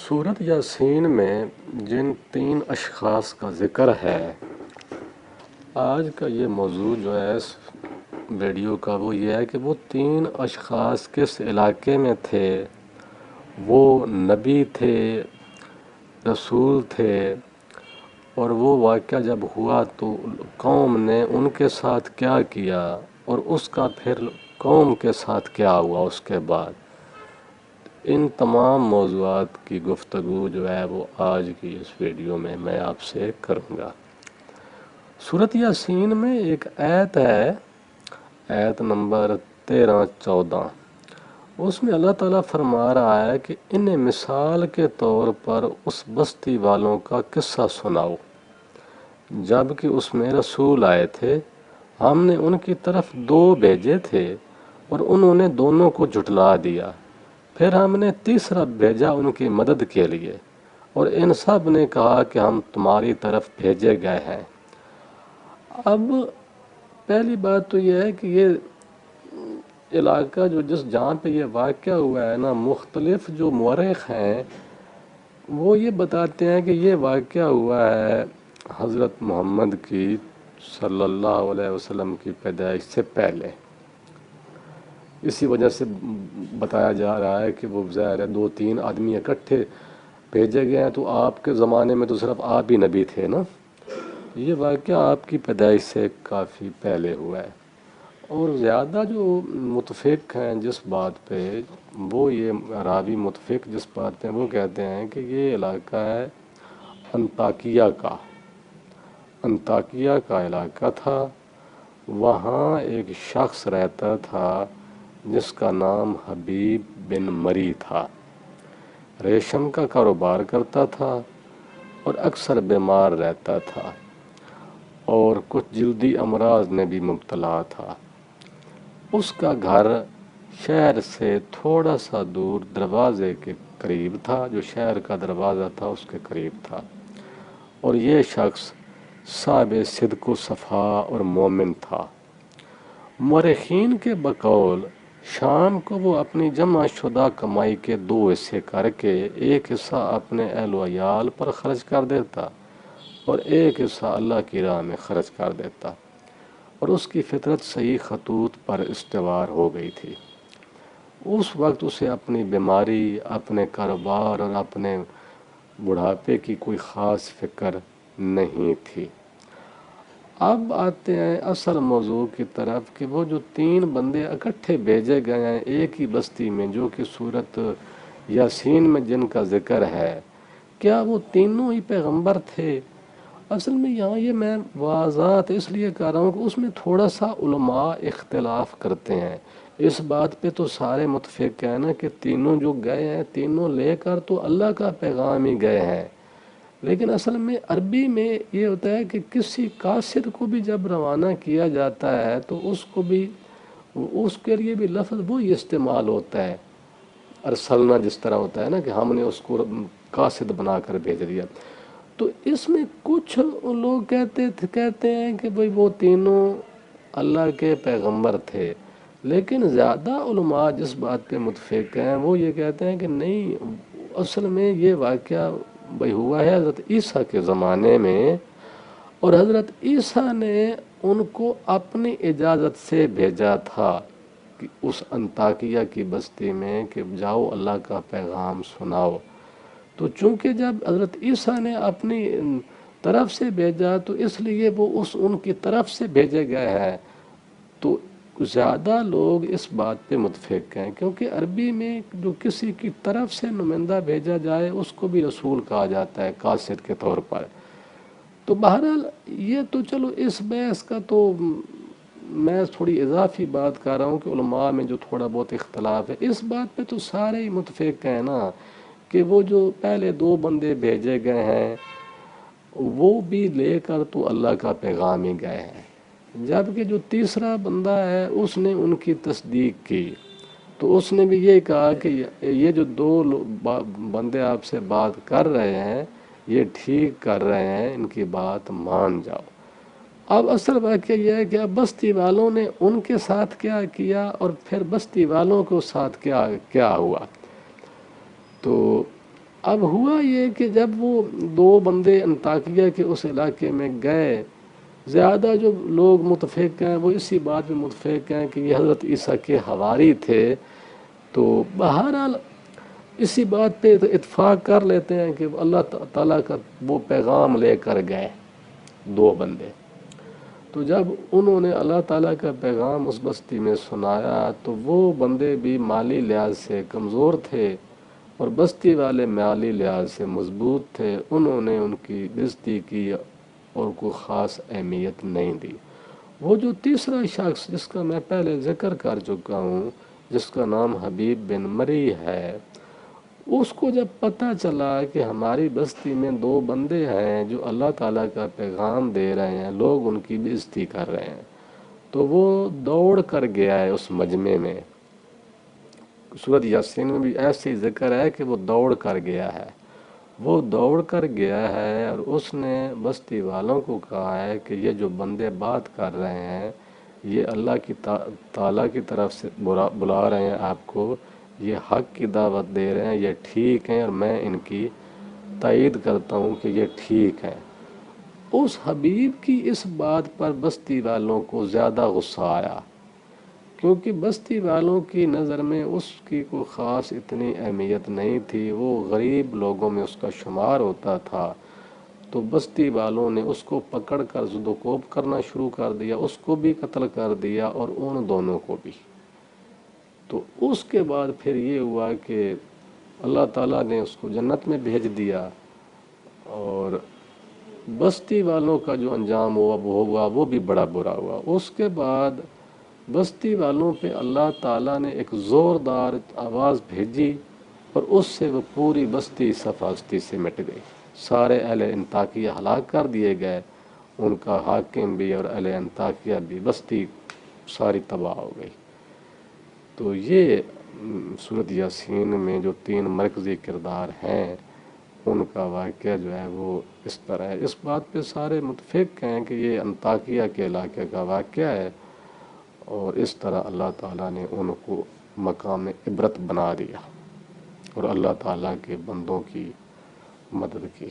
سورۃ یاسین میں جن 3 اشخاص کا ذکر ہے، آج کا یہ موضوع جو ہے اس ویڈیو کا وہ یہ ہے کہ وہ 3 اشخاص کس علاقے میں تھے، وہ نبی تھے، رسول تھے، اور وہ واقعہ جب ہوا تو قوم نے ان کے ساتھ کیا کیا اور اس کا پھر قوم کے ساتھ کیا ہوا اس کے بعد۔ ان تمام موضوعات کی گفتگو جو ہے وہ آج کی اس ویڈیو میں آپ سے کروں گا۔ سورۃ یاسین میں ایک آیت ہے، آیت نمبر 13-14۔ اس میں اللہ تعالیٰ فرما رہا ہے کہ انہیں مثال کے طور پر اس بستی والوں کا قصہ سناؤ جب کہ اس میں رسول آئے تھے، ہم نے ان کی طرف 2 بھیجے تھے اور انہوں نے دونوں کو جھٹلا دیا، پھر ہم نے تیسرا بھیجا ان کی مدد کے لیے، اور ان سب نے کہا کہ ہم تمہاری طرف بھیجے گئے ہیں۔ اب پہلی بات تو یہ ہے کہ یہ علاقہ جہاں پہ یہ واقعہ ہوا ہے نا، مختلف جو مورخ ہیں وہ یہ بتاتے ہیں کہ یہ واقعہ ہوا ہے حضرت محمد کی صلی اللہ علیہ وسلم کی پیدائش سے پہلے۔ اسی وجہ سے بتایا جا رہا ہے کہ وہ ظاہر ہے 2-3 آدمی اکٹھے بھیجے گئے ہیں، تو آپ کے زمانے میں تو صرف آپ ہی نبی تھے نا۔ یہ واقعہ آپ کی پیدائش سے کافی پہلے ہوا ہے، اور زیادہ جو متفق ہیں جس بات پہ، وہ یہ راوی متفق جس بات پہ وہ کہتے ہیں کہ یہ علاقہ ہے انطاکیہ کا علاقہ تھا۔ وہاں ایک شخص رہتا تھا جس کا نام حبیب بن مری تھا، ریشم کا کاروبار کرتا تھا اور اکثر بیمار رہتا تھا اور کچھ جلدی امراض میں بھی مبتلا تھا۔ اس کا گھر شہر سے تھوڑا سا دور دروازے کے قریب تھا، جو شہر کا دروازہ تھا اس کے قریب تھا، اور یہ شخص صاحب صدق و صفا اور مومن تھا۔ مورخین کے بقول شام کو وہ اپنی جمع شدہ کمائی کے 2 حصے کر کے ایک حصہ اپنے اہل و عیال پر خرچ کر دیتا اور ایک حصہ اللہ کی راہ میں خرچ کر دیتا، اور اس کی فطرت صحیح خطوط پر استوار ہو گئی تھی۔ اس وقت اسے اپنی بیماری، اپنے کاروبار اور اپنے بڑھاپے کی کوئی خاص فکر نہیں تھی۔ اب آتے ہیں اصل موضوع کی طرف کہ وہ جو 3 بندے اکٹھے بھیجے گئے ہیں ایک ہی بستی میں، جو کہ سورۃ یاسین میں جن کا ذکر ہے، کیا وہ تینوں ہی پیغمبر تھے؟ اصل میں یہاں یہ میں واضحات اس لیے کر رہا ہوں کہ اس میں تھوڑا سا علماء اختلاف کرتے ہیں۔ اس بات پہ تو سارے متفق ہیں نا کہ تینوں جو گئے ہیں، تینوں لے کر تو اللہ کا پیغام ہی گئے ہیں، لیکن اصل میں عربی میں یہ ہوتا ہے کہ کسی قاصد کو بھی جب روانہ کیا جاتا ہے تو اس کو بھی اس کے لیے بھی لفظ وہی استعمال ہوتا ہے، ارسلنا جس طرح ہوتا ہے نا کہ ہم نے اس کو قاصد بنا کر بھیج دیا۔ تو اس میں کچھ لوگ کہتے ہیں کہ بھئی وہ تینوں اللہ کے پیغمبر تھے، لیکن زیادہ علماء جس بات پہ متفق ہیں وہ یہ کہتے ہیں کہ نہیں، اصل میں یہ واقعہ بھئی ہوا ہے حضرت عیسیٰ کے زمانے میں، اور حضرت عیسیٰ نے ان کو اپنی اجازت سے بھیجا تھا کہ اس انطاکیہ کی بستی میں کہ جاؤ اللہ کا پیغام سناؤ۔ تو چونکہ جب حضرت عیسیٰ نے اپنی طرف سے بھیجا تو اس لیے وہ ان کی طرف سے بھیجے گئے ہیں، تو زیادہ لوگ اس بات پہ متفق ہیں، کیونکہ عربی میں جو کسی کی طرف سے نمائندہ بھیجا جائے اس کو بھی رسول کہا جاتا ہے قاصد کے طور پر۔ تو بہرحال یہ تو چلو اس بحث کا تو میں تھوڑی اضافی بات کر رہا ہوں کہ علماء میں جو تھوڑا بہت اختلاف ہے، اس بات پہ تو سارے ہی متفق ہیں نا کہ وہ جو پہلے 2 بندے بھیجے گئے ہیں وہ بھی لے کر تو اللہ کا پیغام ہی گئے ہیں، جبکہ جو تیسرا بندہ ہے اس نے ان کی تصدیق کی، تو اس نے بھی یہ کہا کہ یہ جو 2 بندے آپ سے بات کر رہے ہیں یہ ٹھیک کر رہے ہیں، ان کی بات مان جاؤ۔ اب اصل واقعہ یہ ہے کہ اب بستی والوں نے ان کے ساتھ کیا کیا اور پھر بستی والوں کو ساتھ کیا ہوا۔ تو اب ہوا یہ کہ جب وہ دو بندے انطاکیہ کے اس علاقے میں گئے، زیادہ جو لوگ متفق ہیں وہ اسی بات میں متفق ہیں کہ یہ حضرت عیسیٰ کے حواری تھے، تو بہرحال اسی بات پہ اتفاق کر لیتے ہیں کہ اللہ تعالیٰ کا وہ پیغام لے کر گئے دو بندے۔ تو جب انہوں نے اللہ تعالیٰ کا پیغام اس بستی میں سنایا تو وہ بندے بھی مالی لحاظ سے کمزور تھے اور بستی والے مالی لحاظ سے مضبوط تھے، انہوں نے ان کی بےزتی کی اور کوئی خاص اہمیت نہیں دی۔ وہ جو تیسرا شخص جس کا میں پہلے ذکر کر چکا ہوں، جس کا نام حبیب بن مری ہے، اس کو جب پتہ چلا کہ ہماری بستی میں دو بندے ہیں جو اللہ تعالیٰ کا پیغام دے رہے ہیں، لوگ ان کی بےزتی کر رہے ہیں، تو وہ دوڑ کر گیا ہے اس مجمع میں۔ سورۃ یاسین میں بھی ایسے ہی ذکر ہے کہ وہ دوڑ کر گیا ہے، وہ دوڑ کر گیا ہے اور اس نے بستی والوں کو کہا ہے کہ یہ جو بندے بات کر رہے ہیں یہ اللہ کی تعالیٰ کی طرف سے بلا رہے ہیں آپ کو، یہ حق کی دعوت دے رہے ہیں، یہ ٹھیک ہیں اور میں ان کی تائید کرتا ہوں کہ یہ ٹھیک ہیں۔ اس حبیب کی اس بات پر بستی والوں کو زیادہ غصہ آیا، کیونکہ بستی والوں کی نظر میں اس کی کوئی خاص اتنی اہمیت نہیں تھی، وہ غریب لوگوں میں اس کا شمار ہوتا تھا، تو بستی والوں نے اس کو پکڑ کر زد و کوب کرنا شروع کر دیا، اس کو بھی قتل کر دیا اور ان دونوں کو بھی۔ تو اس کے بعد پھر یہ ہوا کہ اللہ تعالیٰ نے اس کو جنت میں بھیج دیا، اور بستی والوں کا جو انجام ہوا وہ بھی بڑا برا ہوا۔ اس کے بعد بستی والوں پہ اللہ تعالیٰ نے ایک زوردار آواز بھیجی اور اس سے وہ پوری بستی صفاستی سے مٹ گئی، سارے اہل انطاکیہ ہلاک کر دیے گئے، ان کا حاکم بھی اور اہل انطاکیہ بھی، بستی ساری تباہ ہو گئی۔ تو یہ سورۃ یاسین میں جو تین مرکزی کردار ہیں ان کا واقعہ جو ہے وہ اس طرح ہے۔ اس بات پہ سارے متفق ہیں کہ یہ انطاکیہ کے علاقے کا واقعہ ہے، اور اس طرح اللہ تعالیٰ نے ان کو مقام عبرت بنا دیا اور اللہ تعالیٰ کے بندوں کی مدد کی۔